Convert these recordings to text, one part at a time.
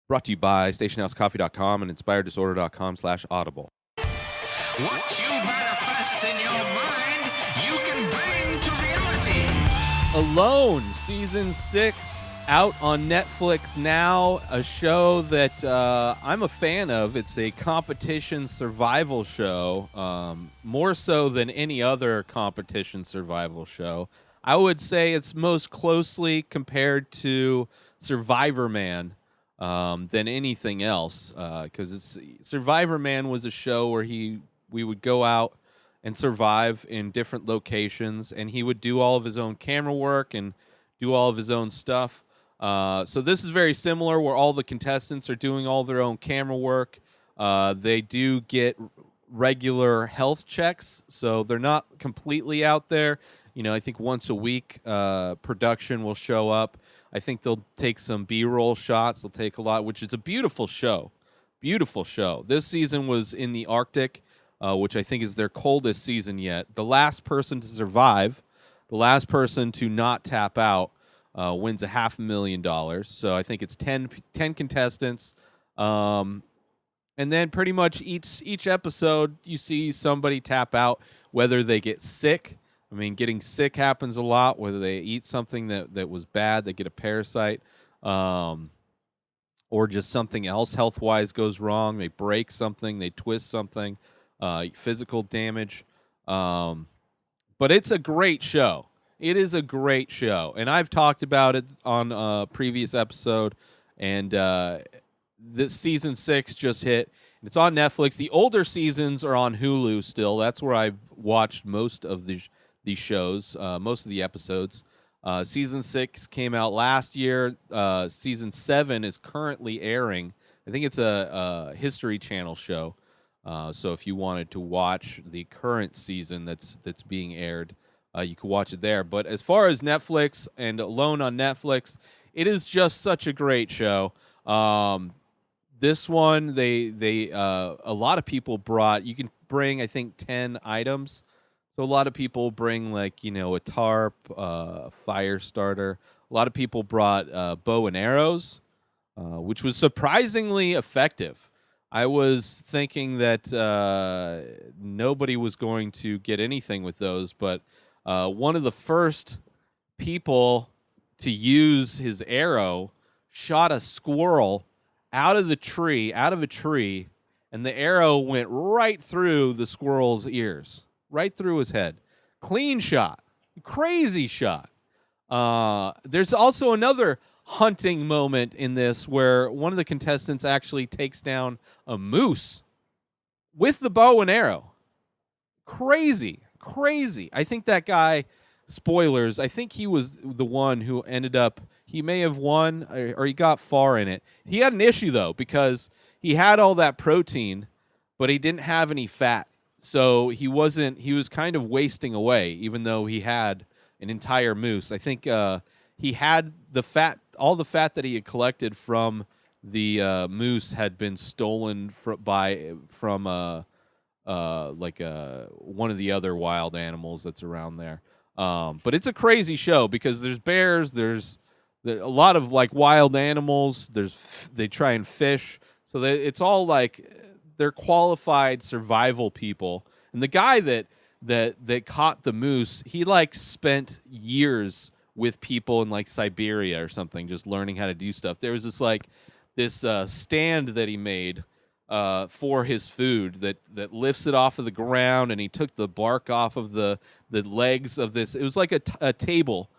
Brought to you by stationhousecoffee.com and inspireddisorder.com/audible. What you manifest in your mind, you can bring to reality. Alone, Season 6, out on Netflix now. A show that I'm a fan of. It's a competition survival show, more so than any other competition survival show. I would say it's most closely compared to Survivor Man than anything else, because Survivor Man was a show where we would go out and survive in different locations, and he would do all of his own camera work and do all of his own stuff. So this is very similar, where all the contestants are doing all their own camera work. They do get regular health checks, so they're not completely out there. I think once a week, production will show up. I think they'll take some B-roll shots. They'll take a lot, which is a beautiful show. Beautiful show. This season was in the Arctic, which I think is their coldest season yet. The last person to survive, the last person to not tap out, wins $500,000. So I think it's 10 contestants. And then pretty much each episode, you see somebody tap out, whether they get sick. I mean, getting sick happens a lot, whether they eat something that was bad, they get a parasite, or just something else health-wise goes wrong. They break something, they twist something, physical damage. But it's a great show. It is a great show. And I've talked about it on a previous episode, and this Season 6 just hit. It's on Netflix. The older seasons are on Hulu still. That's where I've watched most of these shows, most of the episodes. Season 6 came out last year. Season 7 is currently airing. I think it's a History Channel show. So if you wanted to watch the current season that's being aired, you could watch it there. But as far as Netflix and Alone on Netflix, it is just such a great show. This one, they a lot of people brought. You can bring, I think, 10 items. So a lot of people bring, like, a tarp, a fire starter. A lot of people brought bow and arrows, which was surprisingly effective. I was thinking that nobody was going to get anything with those, but one of the first people to use his arrow shot a squirrel out of a tree, and the arrow went right through the squirrel's ears. Right through his head. Clean shot. Crazy shot. There's also another hunting moment in this where one of the contestants actually takes down a moose with the bow and arrow. Crazy. I think that guy, spoilers, I think he was the one who ended up, he may have won or he got far in it. He had an issue, though, because he had all that protein, but he didn't have any fat. So he was kind of wasting away, even though he had an entire moose. I think he had the fat, all the fat that he had collected from the moose had been stolen from one of the other wild animals that's around there. But it's a crazy show because there's bears, there's a lot of like wild animals. They try and fish, so it's all like. They're qualified survival people. And the guy that caught the moose, he like spent years with people in like Siberia or something, just learning how to do stuff. There was this stand that he made for his food that lifts it off of the ground, and he took the bark off of the legs of this. It was like a table,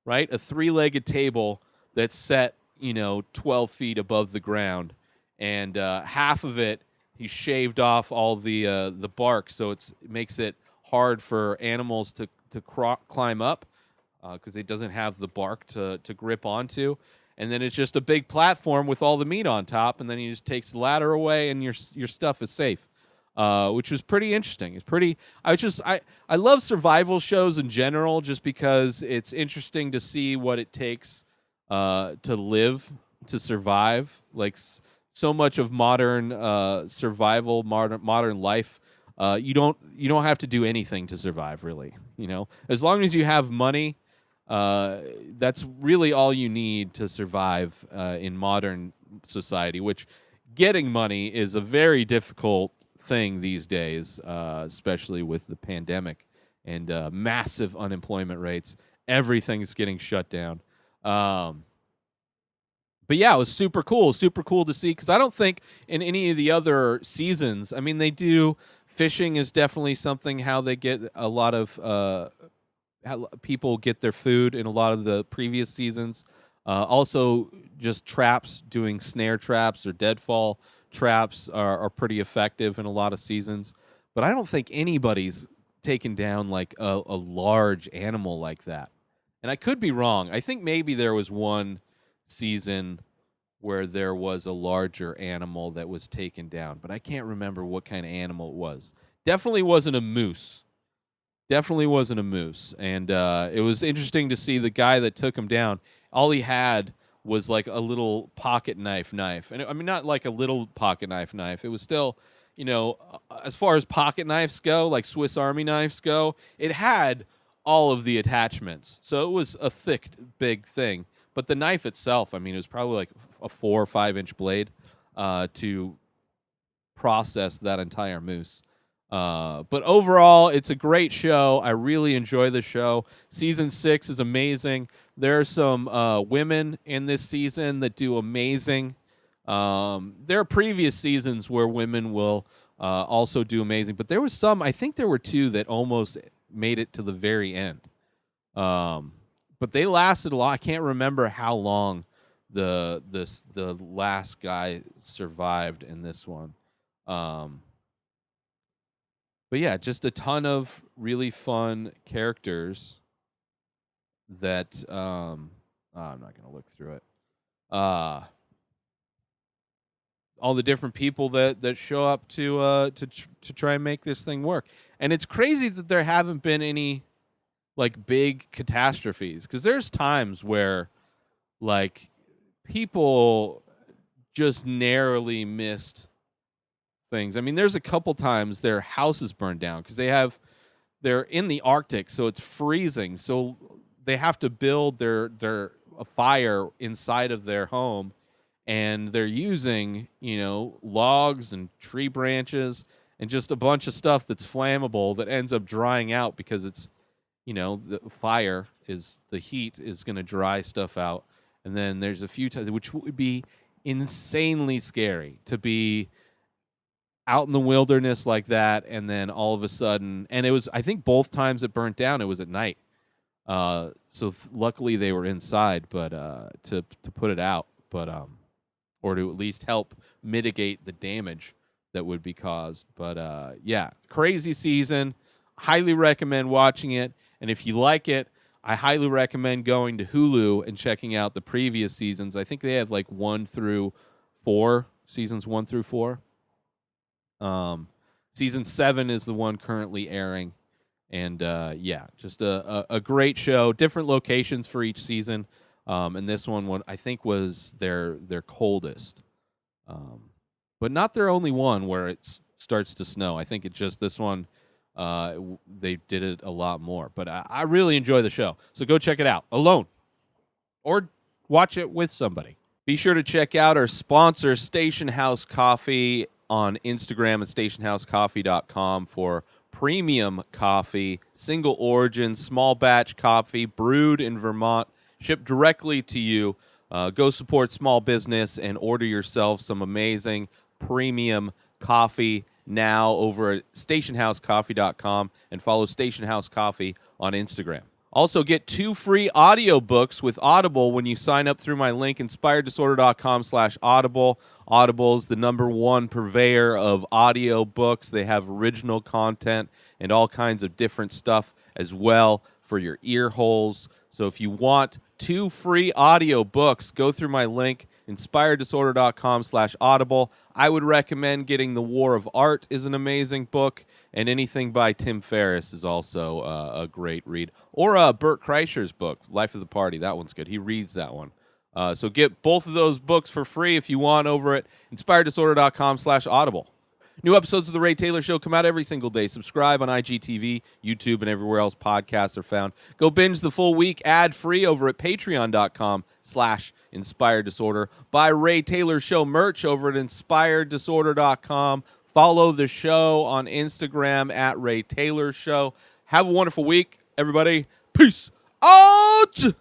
right? A 3-legged table that's set, 12 feet above the ground. And half of it, he shaved off all the bark, so it makes it hard for animals to climb up because it doesn't have the bark to grip onto. And then it's just a big platform with all the meat on top, and then he just takes the ladder away, and your stuff is safe, which was pretty interesting. It's pretty. I love survival shows in general, just because it's interesting to see what it takes to live, to survive. Like so much of modern survival, modern life, you don't have to do anything to survive, really. As long as you have money, that's really all you need to survive in modern society, which getting money is a very difficult thing these days, especially with the pandemic and massive unemployment rates. Everything's getting shut down. But yeah, it was super cool to see, because I don't think in any of the other seasons, I mean, they do, fishing is definitely something, how they get a lot of how people get their food in a lot of the previous seasons. Also, just traps, doing snare traps or deadfall traps are pretty effective in a lot of seasons. But I don't think anybody's taken down like a large animal like that. And I could be wrong. I think maybe there was one season where there was a larger animal that was taken down, but I can't remember what kind of animal it was. Definitely wasn't a moose. And it was interesting to see the guy that took him down. All he had was like a little pocket knife. And I mean, not like a little pocket knife. It was still, as far as pocket knives go, like Swiss Army knives go, it had all of the attachments. So it was a thick, big thing. But the knife itself, I mean, it was probably like a 4 or 5 inch blade to process that entire moose. But overall, it's a great show. I really enjoy the show. Season 6 is amazing. There are some women in this season that do amazing. There are previous seasons where women will also do amazing, but there was some, I think there were 2 that almost made it to the very end. But they lasted a lot. I can't remember how long the last guy survived in this one. But yeah, just a ton of really fun characters that I'm not going to look through it. All the different people that show up to try and make this thing work. And it's crazy that there haven't been any like big catastrophes, because there's times where like people just narrowly missed things. I mean, there's a couple times their houses burned down because they're in the Arctic, so it's freezing. So they have to build a fire inside of their home, and they're using, logs and tree branches and just a bunch of stuff that's flammable that ends up drying out because it's, the fire is, the heat is going to dry stuff out. And then there's a few times, which would be insanely scary, to be out in the wilderness like that, and then all of a sudden, and it was, I think both times it burnt down, it was at night. So luckily they were inside, but to put it out, but or to at least help mitigate the damage that would be caused. But yeah, crazy season. Highly recommend watching it. And if you like it, I highly recommend going to Hulu and checking out the previous seasons. I think they have like 1 through 4, seasons 1 through 4. Season 7 is the one currently airing. And yeah, just a great show. Different locations for each season. And this one I think was their coldest. But not their only one where it starts to snow. I think it's just this one. They did it a lot more. But I really enjoy the show. So go check it out alone or watch it with somebody. Be sure to check out our sponsor, Station House Coffee, on Instagram at stationhousecoffee.com for premium coffee, single origin, small batch coffee, brewed in Vermont, shipped directly to you. Go support small business and order yourself some amazing premium coffee now over at stationhousecoffee.com, and follow Station House Coffee on Instagram. Also, get 2 free audiobooks with Audible when you sign up through my link, inspireddisorder.com/audible. Audible is the #1 purveyor of audiobooks. They have original content and all kinds of different stuff as well for your ear holes. So if you want 2 free audiobooks, go through my link, inspireddisorder.com/audible. I would recommend getting The War of Art is an amazing book, and anything by Tim Ferriss is also a great read. Or Bert Kreischer's book, Life of the Party. That one's good. He reads that one. So get both of those books for free if you want over at inspireddisorder.com/audible. New episodes of The Ray Taylor Show come out every single day. Subscribe on IGTV, YouTube, and everywhere else podcasts are found. Go binge the full week ad-free over at patreon.com/Inspired Disorder. Buy Ray Taylor Show merch over at inspireddisorder.com. Follow the show on Instagram at Ray Taylor Show. Have a wonderful week, everybody. Peace out!